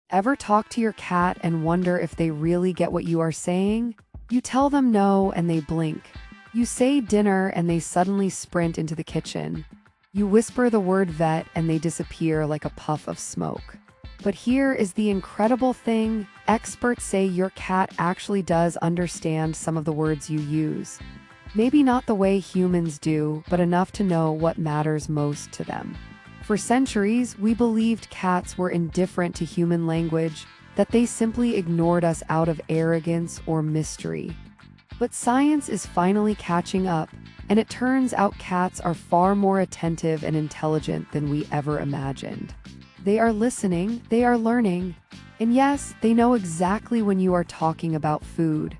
Ever talk to your cat and wonder if they really get what you are saying? You tell them no and they blink. You say dinner and they suddenly sprint into the kitchen. You whisper the word vet and they disappear like a puff of smoke. But here is the incredible thing: experts say your cat actually does understand some of the words you use. Maybe not the way humans do, but enough to know what matters most to them. For centuries, we believed cats were indifferent to human language, that they simply ignored us out of arrogance or mystery. But science is finally catching up, and it turns out cats are far more attentive and intelligent than we ever imagined. They are listening, they are learning, and yes, they know exactly when you are talking about food.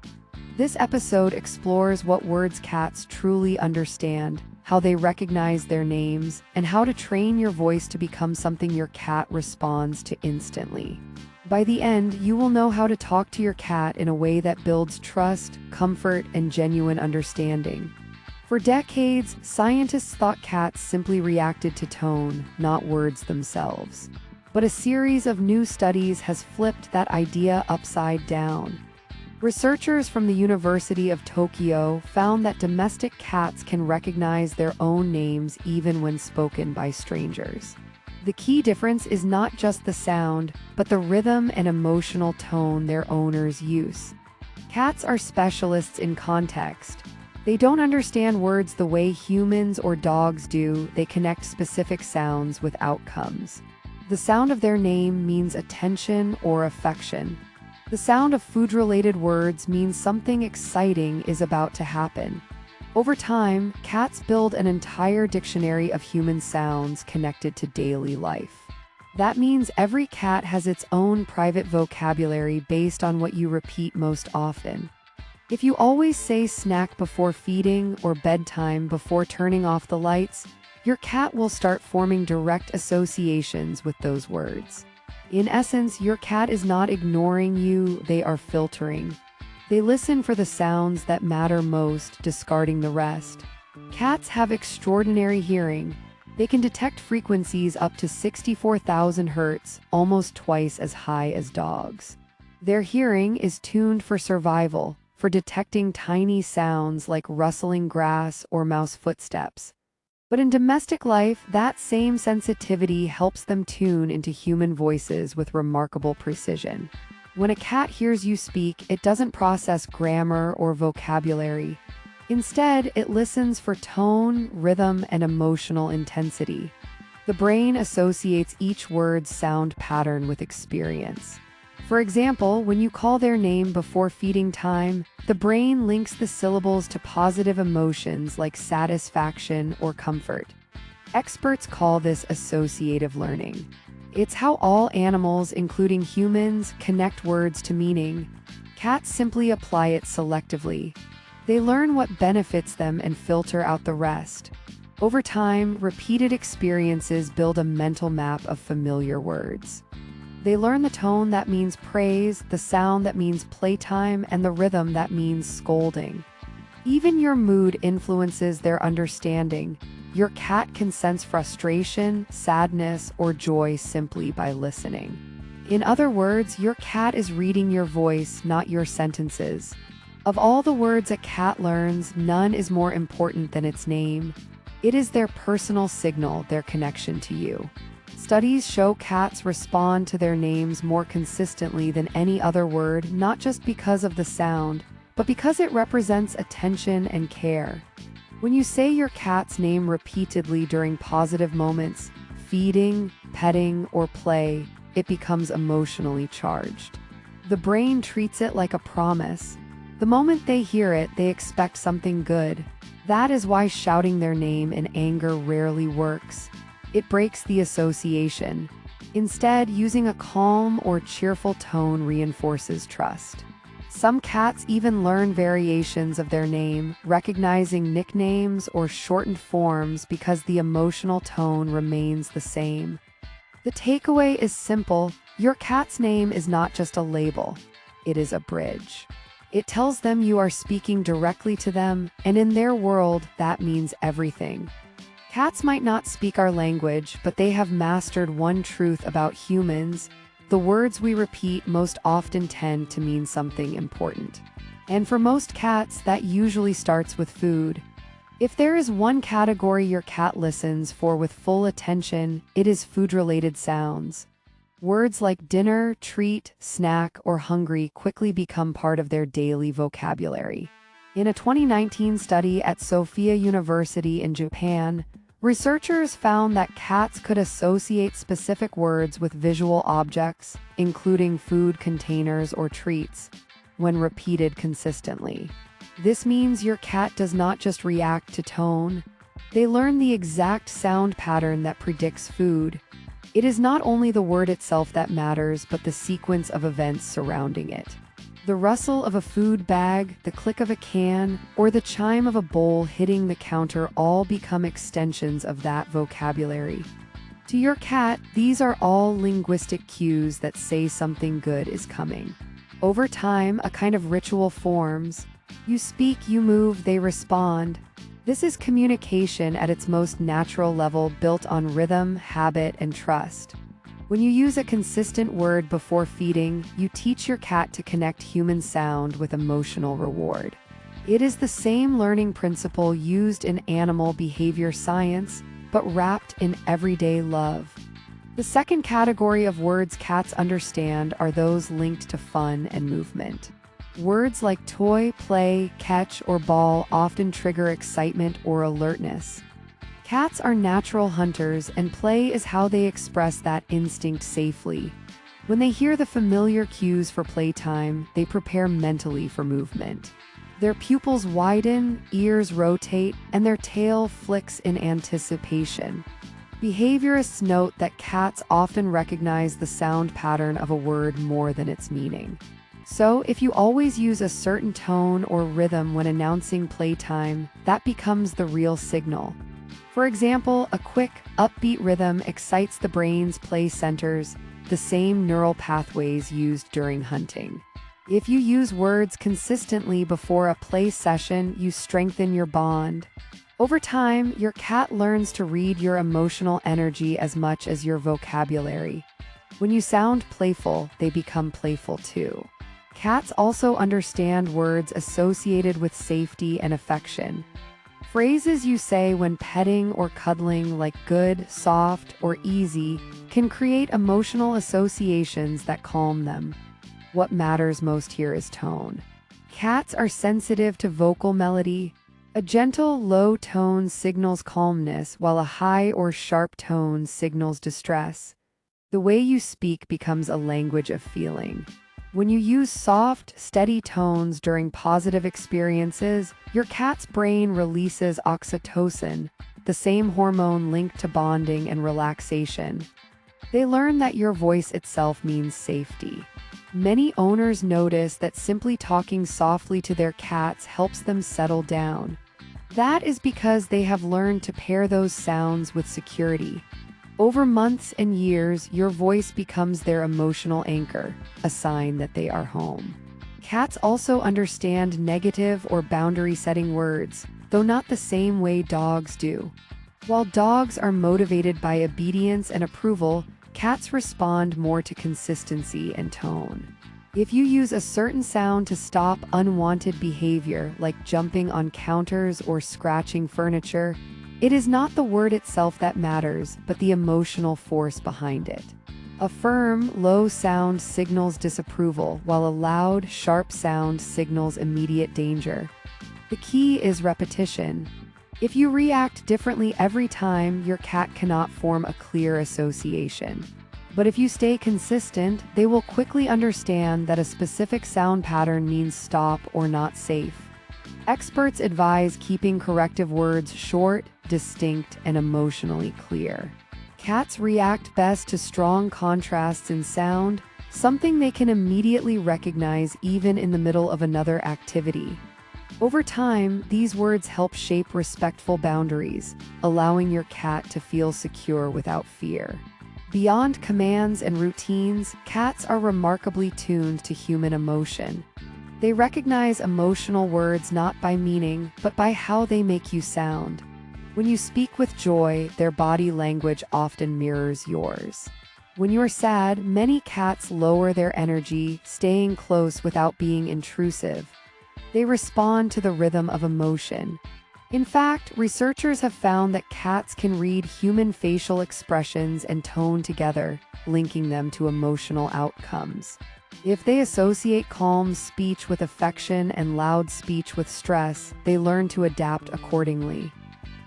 This episode explores what words cats truly understand, how they recognize their names, and how to train your voice to become something your cat responds to instantly. By the end, you will know how to talk to your cat in a way that builds trust, comfort, and genuine understanding. For decades, scientists thought cats simply reacted to tone, not words themselves. But a series of new studies has flipped that idea upside down. Researchers from the University of Tokyo found that domestic cats can recognize their own names even when spoken by strangers. The key difference is not just the sound, but the rhythm and emotional tone their owners use. Cats are specialists in context. They don't understand words the way humans or dogs do. They connect specific sounds with outcomes. The sound of their name means attention or affection. The sound of food-related words means something exciting is about to happen. Over time, cats build an entire dictionary of human sounds connected to daily life. That means every cat has its own private vocabulary based on what you repeat most often. If you always say snack before feeding or bedtime before turning off the lights, your cat will start forming direct associations with those words. In essence, your cat is not ignoring you, they are filtering. They listen for the sounds that matter most, discarding the rest. Cats have extraordinary hearing. They can detect frequencies up to 64,000 Hz, almost twice as high as dogs. Their hearing is tuned for survival, for detecting tiny sounds like rustling grass or mouse footsteps. But in domestic life, that same sensitivity helps them tune into human voices with remarkable precision. When a cat hears you speak, it doesn't process grammar or vocabulary. Instead, it listens for tone, rhythm, and emotional intensity. The brain associates each word's sound pattern with experience. For example, when you call their name before feeding time, the brain links the syllables to positive emotions like satisfaction or comfort. Experts call this associative learning. It's how all animals, including humans, connect words to meaning. Cats simply apply it selectively. They learn what benefits them and filter out the rest. Over time, repeated experiences build a mental map of familiar words. They learn the tone that means praise, the sound that means playtime, and the rhythm that means scolding. Even your mood influences their understanding. Your cat can sense frustration, sadness, or joy simply by listening. In other words, your cat is reading your voice, not your sentences. Of all the words a cat learns, none is more important than its name. It is their personal signal, their connection to you. Studies show cats respond to their names more consistently than any other word, not just because of the sound, but because it represents attention and care. When you say your cat's name repeatedly during positive moments, feeding, petting, or play, it becomes emotionally charged. The brain treats it like a promise. The moment they hear it, they expect something good. That is why shouting their name in anger rarely works. It breaks the association. Instead, using a calm or cheerful tone reinforces trust. Some cats even learn variations of their name, recognizing nicknames or shortened forms because the emotional tone remains the same. The takeaway is simple: your cat's name is not just a label, it is a bridge. It tells them you are speaking directly to them, and in their world, that means everything. Cats might not speak our language, but they have mastered one truth about humans: the words we repeat most often tend to mean something important. And for most cats, that usually starts with food. If there is one category your cat listens for with full attention, it is food-related sounds. Words like dinner, treat, snack, or hungry quickly become part of their daily vocabulary. In a 2019 study at Sophia University in Japan, researchers found that cats could associate specific words with visual objects, including food containers or treats, when repeated consistently. This means your cat does not just react to tone. They learn the exact sound pattern that predicts food. It is not only the word itself that matters, but the sequence of events surrounding it. The rustle of a food bag, the click of a can, or the chime of a bowl hitting the counter all become extensions of that vocabulary. To your cat, these are all linguistic cues that say something good is coming. Over time, a kind of ritual forms. You speak, you move, they respond. This is communication at its most natural level, built on rhythm, habit, and trust. When you use a consistent word before feeding, you teach your cat to connect human sound with emotional reward. It is the same learning principle used in animal behavior science, but wrapped in everyday love. The second category of words cats understand are those linked to fun and movement. Words like toy, play, catch, or ball often trigger excitement or alertness. Cats are natural hunters, and play is how they express that instinct safely. When they hear the familiar cues for playtime, they prepare mentally for movement. Their pupils widen, ears rotate, and their tail flicks in anticipation. Behaviorists note that cats often recognize the sound pattern of a word more than its meaning. So, if you always use a certain tone or rhythm when announcing playtime, that becomes the real signal. For example, a quick, upbeat rhythm excites the brain's play centers, the same neural pathways used during hunting. If you use words consistently before a play session, you strengthen your bond. Over time, your cat learns to read your emotional energy as much as your vocabulary. When you sound playful, they become playful too. Cats also understand words associated with safety and affection. Phrases you say when petting or cuddling, like good, soft, or easy, can create emotional associations that calm them. What matters most here is tone. Cats are sensitive to vocal melody. A gentle, low tone signals calmness, while a high or sharp tone signals distress. The way you speak becomes a language of feeling. When you use soft, steady tones during positive experiences, your cat's brain releases oxytocin, the same hormone linked to bonding and relaxation. They learn that your voice itself means safety. Many owners notice that simply talking softly to their cats helps them settle down. That is because they have learned to pair those sounds with security. Over months and years, your voice becomes their emotional anchor, a sign that they are home. Cats also understand negative or boundary-setting words, though not the same way dogs do. While dogs are motivated by obedience and approval, cats respond more to consistency and tone. If you use a certain sound to stop unwanted behavior, like jumping on counters or scratching furniture, it is not the word itself that matters, but the emotional force behind it. A firm, low sound signals disapproval, while a loud, sharp sound signals immediate danger. The key is repetition. If you react differently every time, your cat cannot form a clear association. But if you stay consistent, they will quickly understand that a specific sound pattern means stop or not safe. Experts advise keeping corrective words short, distinct, and emotionally clear. Cats react best to strong contrasts in sound, something they can immediately recognize even in the middle of another activity. Over time, these words help shape respectful boundaries, allowing your cat to feel secure without fear. Beyond commands and routines, cats are remarkably tuned to human emotion. They recognize emotional words not by meaning, but by how they make you sound. When you speak with joy, their body language often mirrors yours. When you are sad, many cats lower their energy, staying close without being intrusive. They respond to the rhythm of emotion. In fact, researchers have found that cats can read human facial expressions and tone together, linking them to emotional outcomes. If they associate calm speech with affection and loud speech with stress, they learn to adapt accordingly.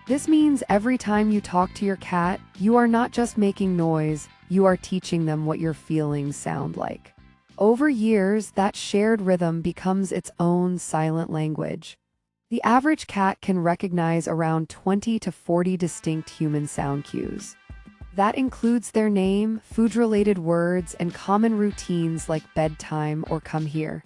This means every time you talk to your cat, you are not just making noise, you are teaching them what your feelings sound like. Over years, that shared rhythm becomes its own silent language. The average cat can recognize around 20 to 40 distinct human sound cues. That includes their name, food-related words, and common routines like bedtime or come here.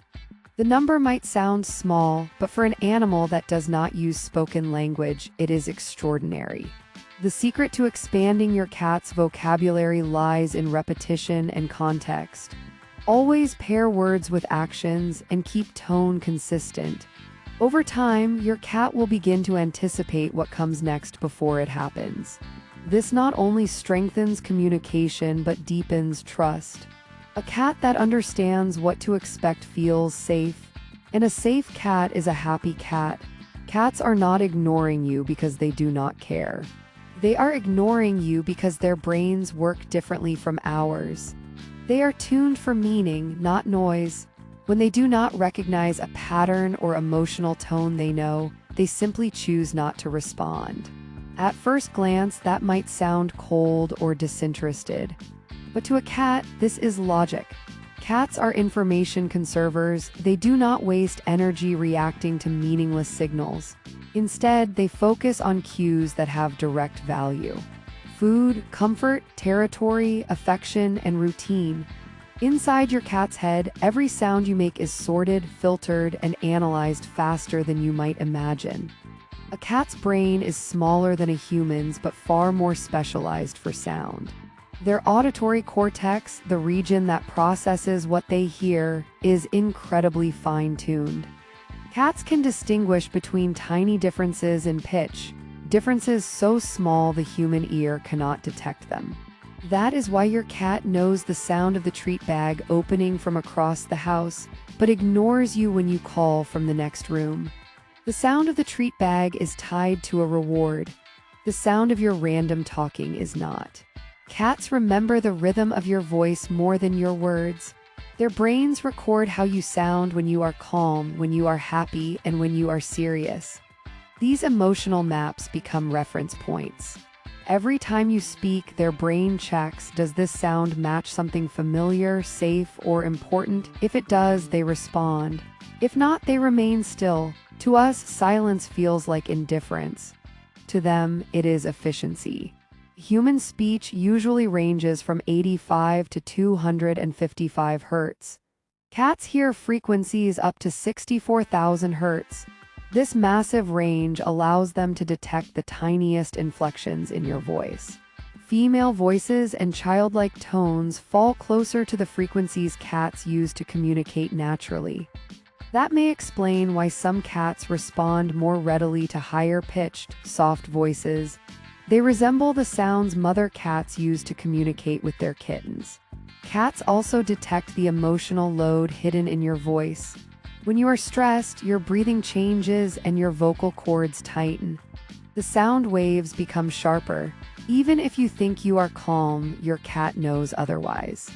The number might sound small, but for an animal that does not use spoken language, it is extraordinary. The secret to expanding your cat's vocabulary lies in repetition and context. Always pair words with actions and keep tone consistent. Over time, your cat will begin to anticipate what comes next before it happens. This not only strengthens communication but deepens trust. A cat that understands what to expect feels safe, and a safe cat is a happy cat. Cats are not ignoring you because they do not care. They are ignoring you because their brains work differently from ours. They are tuned for meaning, not noise. When they do not recognize a pattern or emotional tone they know, they simply choose not to respond. At first glance, that might sound cold or disinterested. But to a cat, this is logic. Cats are information conservers. They do not waste energy reacting to meaningless signals. Instead, they focus on cues that have direct value. Food, comfort, territory, affection, and routine. Inside your cat's head, every sound you make is sorted, filtered, and analyzed faster than you might imagine. A cat's brain is smaller than a human's but far more specialized for sound. Their auditory cortex, the region that processes what they hear, is incredibly fine-tuned. Cats can distinguish between tiny differences in pitch, differences so small the human ear cannot detect them. That is why your cat knows the sound of the treat bag opening from across the house, but ignores you when you call from the next room. The sound of the treat bag is tied to a reward. The sound of your random talking is not. Cats remember the rhythm of your voice more than your words. Their brains record how you sound when you are calm, when you are happy, and when you are serious. These emotional maps become reference points. Every time you speak, their brain checks, does this sound match something familiar, safe, or important? If it does, they respond. If not, they remain still. To us, silence feels like indifference. To them, it is efficiency. Human speech usually ranges from 85 to 255 Hz. Cats hear frequencies up to 64,000 Hz. This massive range allows them to detect the tiniest inflections in your voice. Female voices and childlike tones fall closer to the frequencies cats use to communicate naturally. That may explain why some cats respond more readily to higher-pitched, soft voices. They resemble the sounds mother cats use to communicate with their kittens. Cats also detect the emotional load hidden in your voice. When you are stressed, your breathing changes and your vocal cords tighten. The sound waves become sharper. Even if you think you are calm, your cat knows otherwise.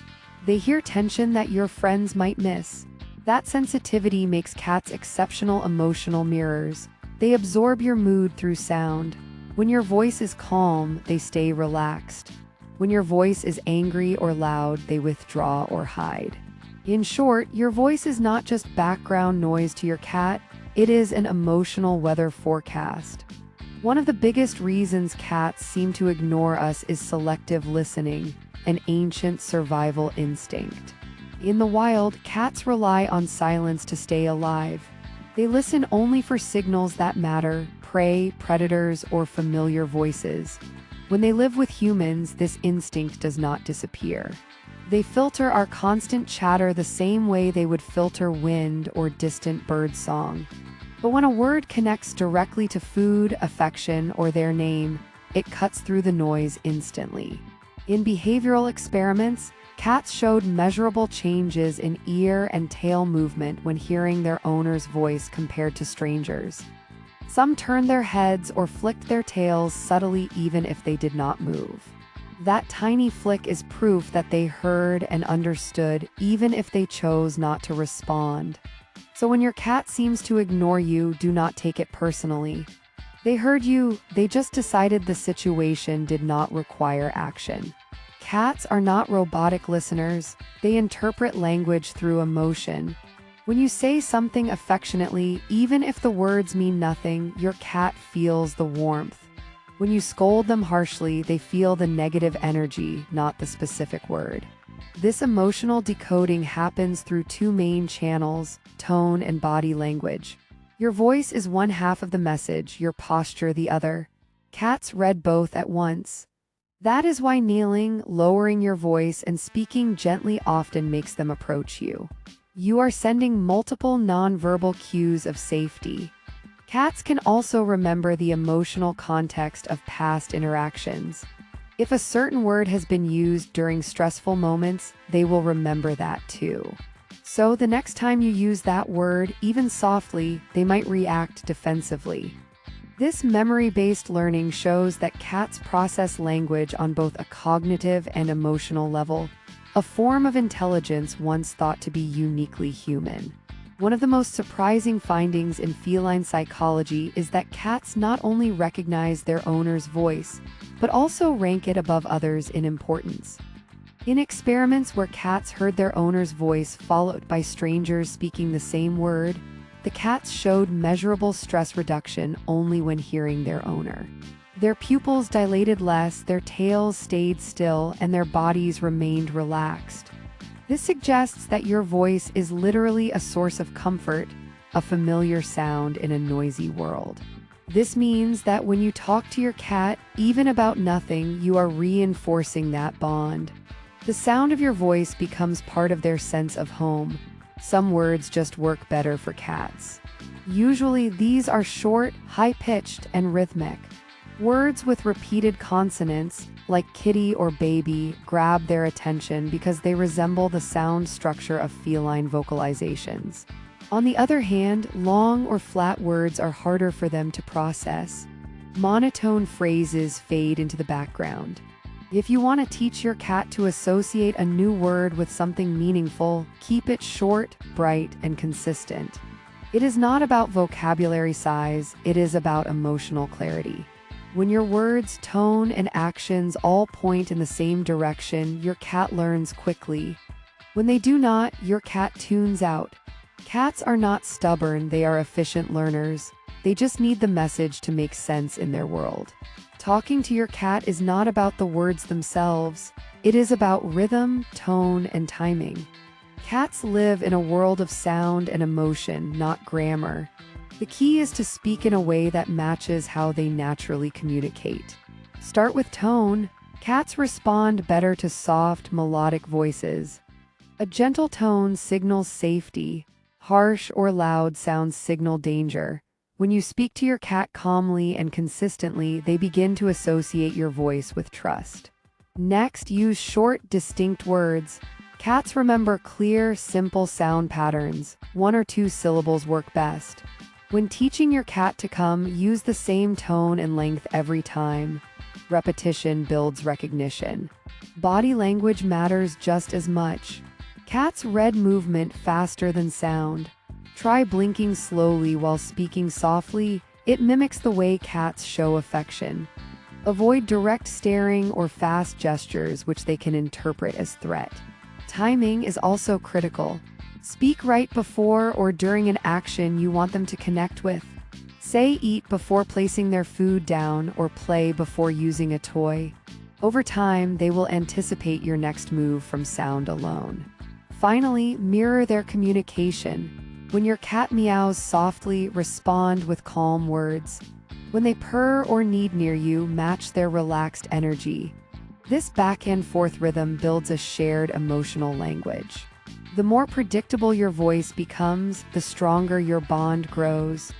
They hear tension that your friends might miss. That sensitivity makes cats exceptional emotional mirrors. They absorb your mood through sound. When your voice is calm, they stay relaxed. When your voice is angry or loud, they withdraw or hide. In short, your voice is not just background noise to your cat, it is an emotional weather forecast. One of the biggest reasons cats seem to ignore us is selective listening, an ancient survival instinct. In the wild, cats rely on silence to stay alive. They listen only for signals that matter, prey, predators, or familiar voices. When they live with humans, this instinct does not disappear. They filter our constant chatter the same way they would filter wind or distant bird song. But when a word connects directly to food, affection, or their name, it cuts through the noise instantly. In behavioral experiments, cats showed measurable changes in ear and tail movement when hearing their owner's voice compared to strangers. Some turned their heads or flicked their tails subtly even if they did not move. That tiny flick is proof that they heard and understood even if they chose not to respond. So when your cat seems to ignore you, do not take it personally. They heard you, they just decided the situation did not require action. Cats are not robotic listeners, they interpret language through emotion. When you say something affectionately, even if the words mean nothing, your cat feels the warmth. When you scold them harshly, they feel the negative energy, not the specific word. This emotional decoding happens through two main channels, tone and body language. Your voice is one half of the message, your posture the other. Cats read both at once. That is why kneeling, lowering your voice, and speaking gently often makes them approach you. You are sending multiple nonverbal cues of safety. Cats can also remember the emotional context of past interactions. If a certain word has been used during stressful moments, they will remember that too. So the next time you use that word, even softly, they might react defensively. This memory-based learning shows that cats process language on both a cognitive and emotional level, a form of intelligence once thought to be uniquely human. One of the most surprising findings in feline psychology is that cats not only recognize their owner's voice, but also rank it above others in importance. In experiments where cats heard their owner's voice followed by strangers speaking the same word, the cats showed measurable stress reduction only when hearing their owner. Their pupils dilated less, their tails stayed still, and their bodies remained relaxed. This suggests that your voice is literally a source of comfort, a familiar sound in a noisy world. This means that when you talk to your cat, even about nothing, you are reinforcing that bond. The sound of your voice becomes part of their sense of home. Some words just work better for cats. Usually, these are short, high-pitched, and rhythmic. Words with repeated consonants, like kitty or baby, grab their attention because they resemble the sound structure of feline vocalizations. On the other hand, long or flat words are harder for them to process. Monotone phrases fade into the background. If you want to teach your cat to associate a new word with something meaningful, keep it short, bright, and consistent. It is not about vocabulary size, it is about emotional clarity. When your words, tone, and actions all point in the same direction, your cat learns quickly. When they do not, your cat tunes out. Cats are not stubborn, they are efficient learners. They just need the message to make sense in their world. Talking to your cat is not about the words themselves. It is about rhythm, tone, and timing. Cats live in a world of sound and emotion, not grammar. The key is to speak in a way that matches how they naturally communicate. Start with tone. Cats respond better to soft, melodic voices. A gentle tone signals safety. Harsh or loud sounds signal danger. When you speak to your cat calmly and consistently, they begin to associate your voice with trust. Next, use short, distinct words. Cats remember clear, simple sound patterns. 1 or 2 syllables work best. When teaching your cat to come, use the same tone and length every time. Repetition builds recognition. Body language matters just as much. Cats read movement faster than sound. Try blinking slowly while speaking softly. It mimics the way cats show affection. Avoid direct staring or fast gestures, which they can interpret as threat. Timing is also critical. Speak right before or during an action you want them to connect with. Say eat before placing their food down or play before using a toy. Over time, they will anticipate your next move from sound alone. Finally, mirror their communication. When your cat meows softly, respond with calm words. When they purr or need near you, match their relaxed energy. This back-and-forth rhythm builds a shared emotional language. The more predictable your voice becomes, the stronger your bond grows.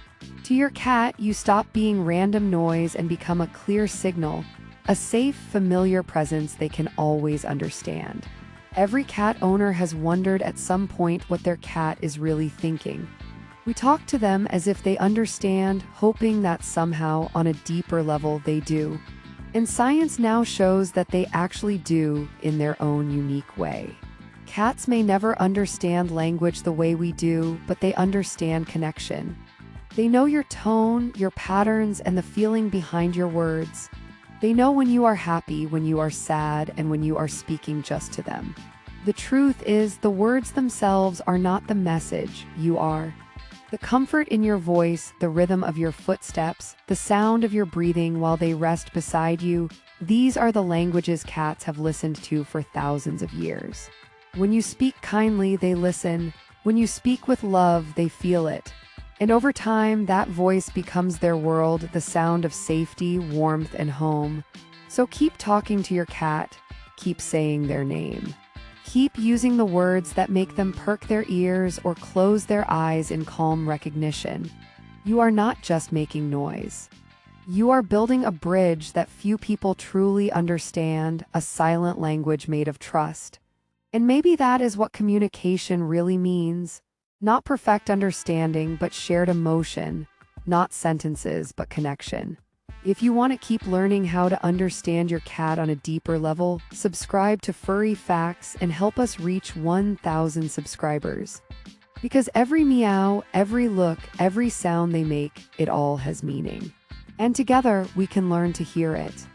To your cat, you stop being random noise and become a clear signal, a safe, familiar presence they can always understand. Every cat owner has wondered at some point what their cat is really thinking. We talk to them as if they understand, hoping that somehow, on a deeper level, they do. And science now shows that they actually do, in their own unique way. Cats may never understand language the way we do, but they understand connection. They know your tone, your patterns, and the feeling behind your words. They know when you are happy, when you are sad, and when you are speaking just to them. The truth is, the words themselves are not the message, you are. The comfort in your voice, the rhythm of your footsteps, the sound of your breathing while they rest beside you, these are the languages cats have listened to for thousands of years. When you speak kindly, they listen. When you speak with love, they feel it. And over time, that voice becomes their world, the sound of safety, warmth, and home. So keep talking to your cat. Keep saying their name. Keep using the words that make them perk their ears or close their eyes in calm recognition. You are not just making noise. You are building a bridge that few people truly understand, a silent language made of trust. And maybe that is what communication really means. Not perfect understanding, but shared emotion. Not sentences, but connection. If you want to keep learning how to understand your cat on a deeper level, subscribe to Furry Facts and help us reach 1,000 subscribers. Because every meow, every look, every sound they make, it all has meaning. And together, we can learn to hear it.